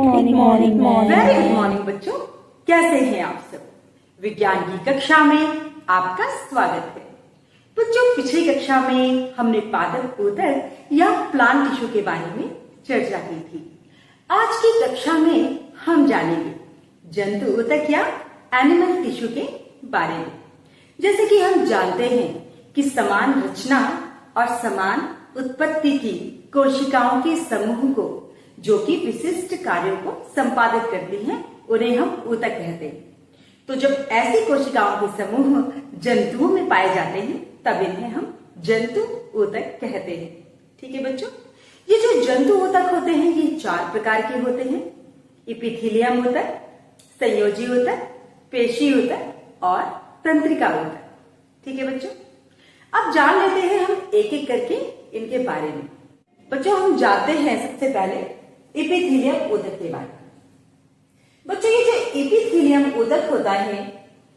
Morning very good morning बच्चों, कैसे हैं आप सब। विज्ञान की कक्षा में आपका स्वागत है। बच्चों, पिछली कक्षा में हमने पादप ऊतक या प्लांट टिश्यू के बारे में चर्चा की थी। आज की कक्षा में हम जानेंगे जंतु ऊतक या एनिमल टिश्यू के बारे में। जैसे कि हम जानते हैं कि समान रचना और समान उत्पत्ति की कोशिकाओं के समूह को जो कि विशिष्ट कार्यों को संपादित करती हैं, उन्हें हम ऊतक कहते हैं। तो जब ऐसी कोशिकाओं के समूह जंतुओं में पाए जाते हैं, तब इन्हें हम जंतु ऊतक कहते हैं। ठीक है बच्चों, ये जो जंतु ऊतक होते हैं ये 4 प्रकार के होते हैं। एपिथेलियम ऊतक, संयोजी ऊतक, पेशी ऊतक और तंत्रिका ऊतक। ठीक है बच्चों, अब जान लेते हैं हम एक एक करके इनके बारे में। बच्चों, हम जानते हैं सबसे पहले एपिथेलियम ऊतक के बारे में। बच्चों, ये जो एपिथेलियम ऊतक होता है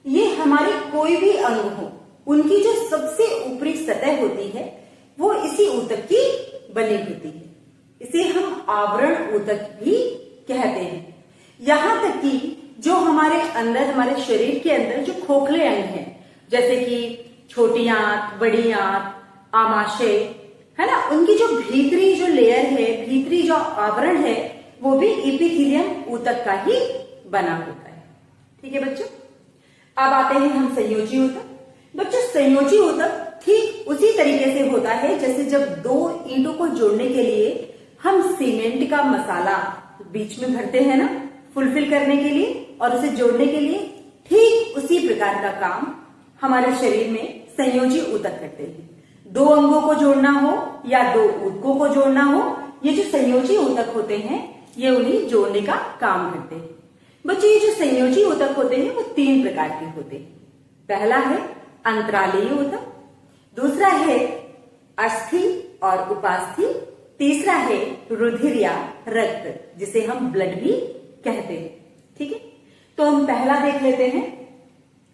ये हमारे कोई भी अंग हो, उनकी जो सबसे ऊपरी सतह होती है वो इसी ऊतक की बनी होती है। इसे हम आवरण ऊतक भी कहते हैं। यहां तक कि जो हमारे अंदर, हमारे शरीर के अंदर जो खोखले अंग हैं, जैसे कि छोटी आंत, बड़ी आंत, आमाशय, है ना, उनकी जो भीतरी जो लेयर है, भीतरी जो आवरण है, वो भी एपिथेलियम ऊतक का ही बना होता है। ठीक है बच्चों, अब आते हैं हम संयोजी ऊतक। बच्चों, संयोजी ऊतक ठीक उसी तरीके से होता है जैसे जब 2 ईंटों को जोड़ने के लिए हम सीमेंट का मसाला बीच में भरते हैं ना, फुलफिल करने के लिए और उसे जोड़ने के लिए, ठीक उसी प्रकार का काम हमारे शरीर में संयोजी ऊतक करते हैं। 2 अंगों को जोड़ना हो या 2 ऊतकों को जोड़ना हो, ये जो संयोजी ऊतक होते हैं ये उन्हें जोड़ने का काम करते हैं। बच्चों, ये जो संयोजी ऊतक होते हैं वो 3 प्रकार के होते हैं। पहला है अंतरालीय ऊतक, दूसरा है अस्थि और उपास्थि, तीसरा है रुधिर या रक्त, जिसे हम ब्लड भी कहते हैं। ठीक है, तो हम पहला देख लेते हैं।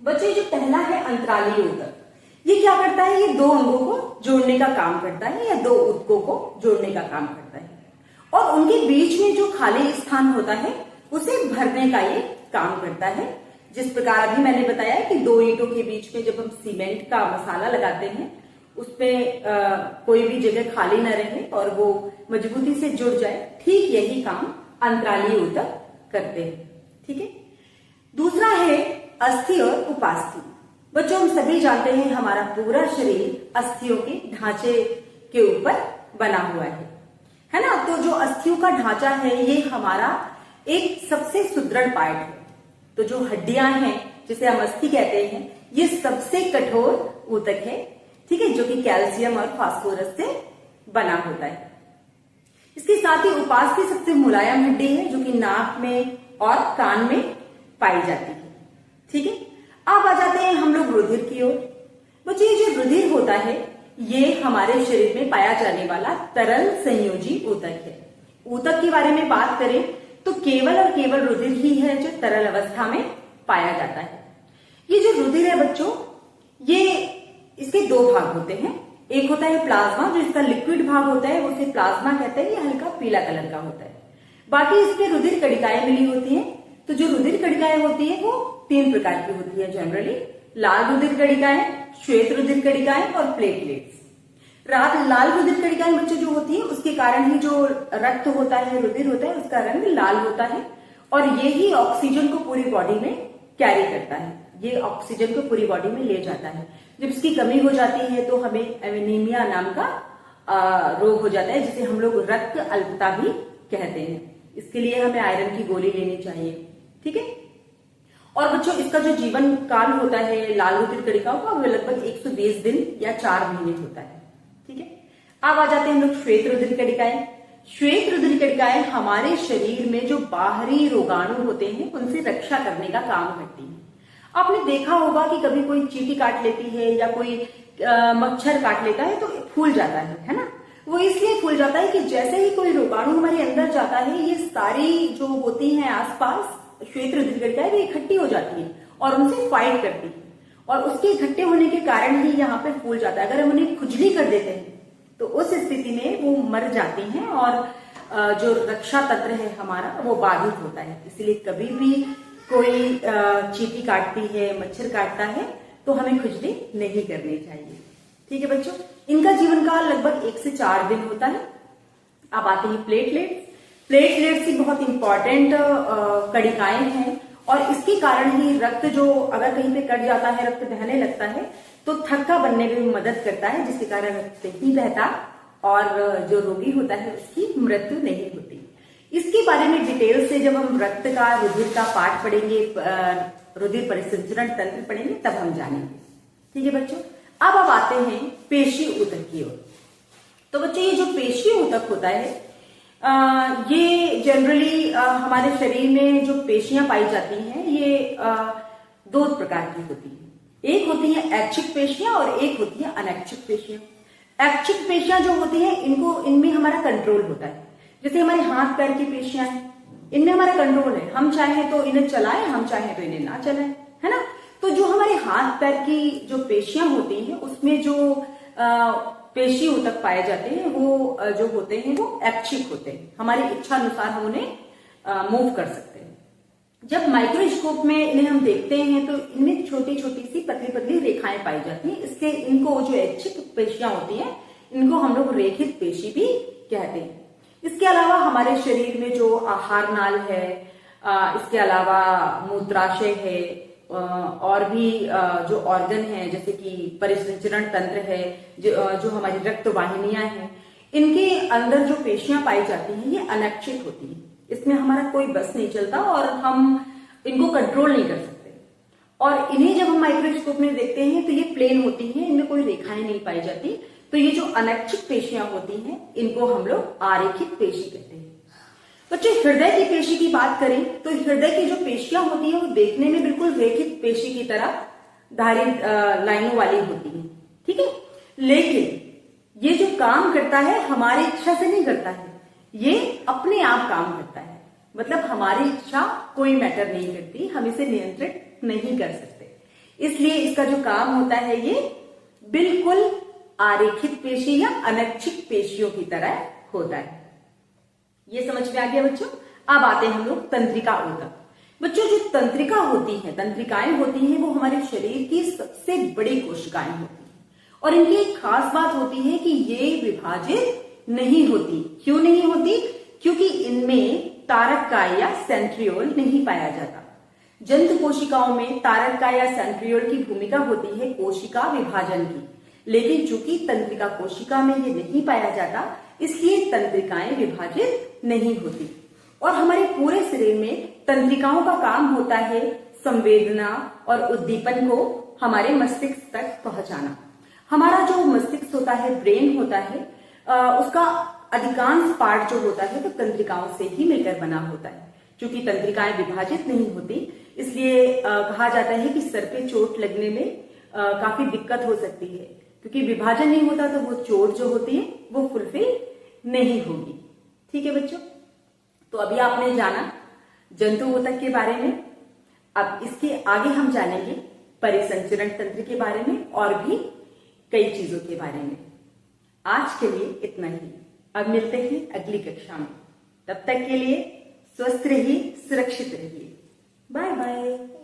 बच्चों, जो पहला है अंतरालीय ऊतक, ये क्या करता है, ये 2 अंगों को जोड़ने का काम करता है या 2 ऊतकों को जोड़ने का काम करता है और उनके बीच में जो खाली स्थान होता है उसे भरने का ये काम करता है। जिस प्रकार अभी मैंने बताया कि 2 ईंटों के बीच में जब हम सीमेंट का मसाला लगाते हैं, उसमें कोई भी जगह खाली न रहे और वो मजबूती से जुड़ जाए, ठीक यही काम अंतरालीय ऊतक करते हैं। ठीक है, दूसरा है अस्थि और उपास्थि। बच्चों, हम सभी जानते हैं हमारा पूरा शरीर अस्थियों के ढांचे के ऊपर बना हुआ है ना। तो जो अस्थियों का ढांचा है ये हमारा एक सबसे सुदृढ़ पार्ट है। तो जो हड्डियां हैं जिसे हम अस्थि कहते हैं, ये सबसे कठोर ऊतक है। ठीक है, जो कि कैल्शियम और फास्फोरस से बना होता है। इसके साथ ही उपास्थि सबसे मुलायम हड्डी है जो कि नाक में और कान में पाई जाती है। ठीक है, अब आ जाते हैं हम लोग रुधिर की ओर। बच्चों, ये जो रुधिर होता है ये हमारे शरीर में पाया जाने वाला तरल संयोजी ऊतक है। ऊतक के बारे में बात करें तो केवल और केवल रुधिर ही है जो तरल अवस्था में पाया जाता है। ये जो रुधिर है बच्चों, ये इसके 2 भाग होते हैं। एक होता है प्लाज्मा, जो इसका लिक्विड भाग होता है उसे प्लाज्मा कहते हैं, ये हल्का पीला कलर का होता है। बाकी इसमें रुधिर कणिकाएं मिली होती हैं। तो जो रुधिर कणिकाएं होती है वो 3 प्रकार की होती है जनरली। लाल रुधिर कणिकाएं, श्वेत रुधिर कणिकाएं और प्लेटलेट्स। लाल रुधिर कणिकाएं बच्चों जो होती है उसके कारण ही जो रक्त होता है, रुधिर होता है, उसका रंग लाल होता है और ये ही ऑक्सीजन को पूरी बॉडी में कैरी करता है। ये ऑक्सीजन को पूरी बॉडी में ले जाता है। जब इसकी कमी हो जाती है तो हमें एनीमिया नाम का रोग हो जाता है, जिसे हम लोग रक्त अल्पता भी कहते हैं। इसके लिए हमें आयरन की गोली लेनी चाहिए। ठीक है, और बच्चों इसका जो जीवन काल होता है लाल रुधिर कणिकाओं का, वो लगभग 120 दिन या 4 महीने होता है। ठीक है, अब आ जाते हैं हम लोग श्वेत रुधिर कणिकाएं। श्वेत रुधिर कणिकाएं हमारे शरीर में जो बाहरी रोगाणु होते हैं उनसे रक्षा करने का काम करती है। आपने देखा होगा कि कभी कोई चींटी काट लेती है या कोई मच्छर काट लेता है तो फूल जाता है ना। वो इसलिए फूल जाता है कि जैसे ही कोई रोगाणु हमारे अंदर जाता है, ये सारी जो होती हैं आसपास श्वेत रुधिर कणिकाएं वो इकट्ठी हो जाती है और उनसे फाइट करती है और उसके इकट्ठे होने के कारण ही यहाँ पे फूल जाता है। अगर हम उन्हें खुजली कर देते हैं तो उस स्थिति में वो मर जाती हैं और जो रक्षा तंत्र है हमारा वो बाधित होता है। इसलिए कभी भी कोई चींटी काटती है, मच्छर काटता है तो हमें खुजली नहीं करनी चाहिए। ठीक है बच्चों, इनका जीवन काल लगभग 1 से 4 दिन होता है। अब आते हैं प्लेटलेट्स। प्लेटलेट्स ही बहुत इंपॉर्टेंट कणिकाएं हैं और इसके कारण ही रक्त जो अगर कहीं पे कट जाता है, रक्त बहने लगता है तो थक्का बनने में मदद करता है, जिसके कारण रक्त नहीं बहता और जो रोगी होता है उसकी मृत्यु नहीं होती। इसके बारे में डिटेल से जब हम रक्त का, रुधिर का पाठ पढ़ेंगे, रुधिर परिसंचरण तंत्र पढ़ेंगे तब हम जानेंगे। ठीक है बच्चों, अब आते हैं पेशी ऊतक की ओर। तो बच्चों ये जो पेशी ऊतक होता है ये जनरली हमारे शरीर में जो पेशियां पाई जाती हैं ये 2 प्रकार की होती है। एक होती है ऐच्छिक पेशियां और एक होती है अनैच्छिक पेशियां। ऐच्छिक पेशियां जो होती है इनमें हमारा कंट्रोल होता है। जैसे हमारे हाथ पैर की पेशियां हैं, इनमें हमारा कंट्रोल है, हम चाहे तो इन्हें चलाएं, हम चाहे तो इन्हें ना चलाएं, है ना। तो जो हमारे हाथ पैर की जो पेशियां होती हैं उसमें जो पेशी ऊतक पाए जाते हैं वो जो होते हैं वो ऐच्छिक होते हैं। हमारी इच्छा अनुसार हम उन्हें मूव कर सकते हैं। जब माइक्रोस्कोप में इन्हें हम देखते हैं तो इनमें छोटी छोटी सी पतली पतली रेखाएं पाई जाती हैं। इसके इनको जो ऐच्छिक पेशियां होती हैं इनको हम लोग रेखित पेशी भी कहते हैं। इसके अलावा हमारे शरीर में जो आहार नाल है, इसके अलावा मूत्राशय है और भी जो ऑर्गन है जैसे कि परिसंचरण तंत्र है, जो हमारी रक्त वाहिनियां हैं, इनके अंदर जो पेशियां पाई जाती हैं ये अनैच्छिक होती हैं। इसमें हमारा कोई बस नहीं चलता और हम इनको कंट्रोल नहीं कर सकते। और इन्हें जब हम माइक्रोस्कोप में देखते हैं तो ये प्लेन होती हैं, इनमें कोई रेखाएं नहीं पाई जाती। तो ये जो अनैच्छिक पेशियां होती हैं इनको हम लोग आरेखित पेशी कहते हैं। बच्चों हृदय की पेशी की बात करें तो हृदय की जो पेशियां होती हैं वो देखने में बिल्कुल रेखित पेशी की तरह धारी लाइनों वाली होती हैं। ठीक है, लेकिन ये जो काम करता है हमारी इच्छा से नहीं करता है, ये अपने आप काम करता है। मतलब हमारी इच्छा कोई मैटर नहीं करती, हम इसे नियंत्रित नहीं कर सकते। इसलिए इसका जो काम होता है ये बिल्कुल आरेखित पेशी या अनैच्छिक पेशियों की तरह होता है। ये समझ में आ गया बच्चों। अब आते हैं हम लोग तंत्रिका ऊतक। बच्चों जो तंत्रिका होती है, तंत्रिकाएं होती हैं वो हमारे शरीर की सबसे बड़ी कोशिकाएं होती हैं और इनकी एक खास बात होती है कि ये विभाजित नहीं होती। क्यों नहीं होती? क्योंकि इनमें तारककाय या सेंट्रियोल नहीं पाया जाता। जंतु कोशिकाओं में तारककाय या सेंट्रियोल की भूमिका होती है कोशिका विभाजन की, लेकिन चूंकि तंत्रिका कोशिका में ये नहीं पाया जाता इसलिए तंत्रिकाएं विभाजित नहीं होती। और हमारे पूरे शरीर में तंत्रिकाओं का काम होता है संवेदना और उद्दीपन को हमारे मस्तिष्क तक पहुंचाना। हमारा जो मस्तिष्क होता है, ब्रेन होता है, उसका अधिकांश पार्ट जो होता है वो तंत्रिकाओं से ही मिलकर बना होता है। क्योंकि तंत्रिकाएं विभाजित नहीं होती इसलिए कहा जाता है कि सर पे चोट लगने में काफी दिक्कत हो सकती है, क्योंकि विभाजन नहीं होता तो वो चोट जो होती है वो फुलफिल नहीं होगी। ठीक है बच्चों, तो अभी आपने जाना जंतु ऊतक के बारे में। अब इसके आगे हम जानेंगे परिसंचरण तंत्र के बारे में और भी कई चीजों के बारे में। आज के लिए इतना ही। अब मिलते हैं अगली कक्षा में। तब तक के लिए स्वस्थ रहिए, सुरक्षित रहिए। Bye bye.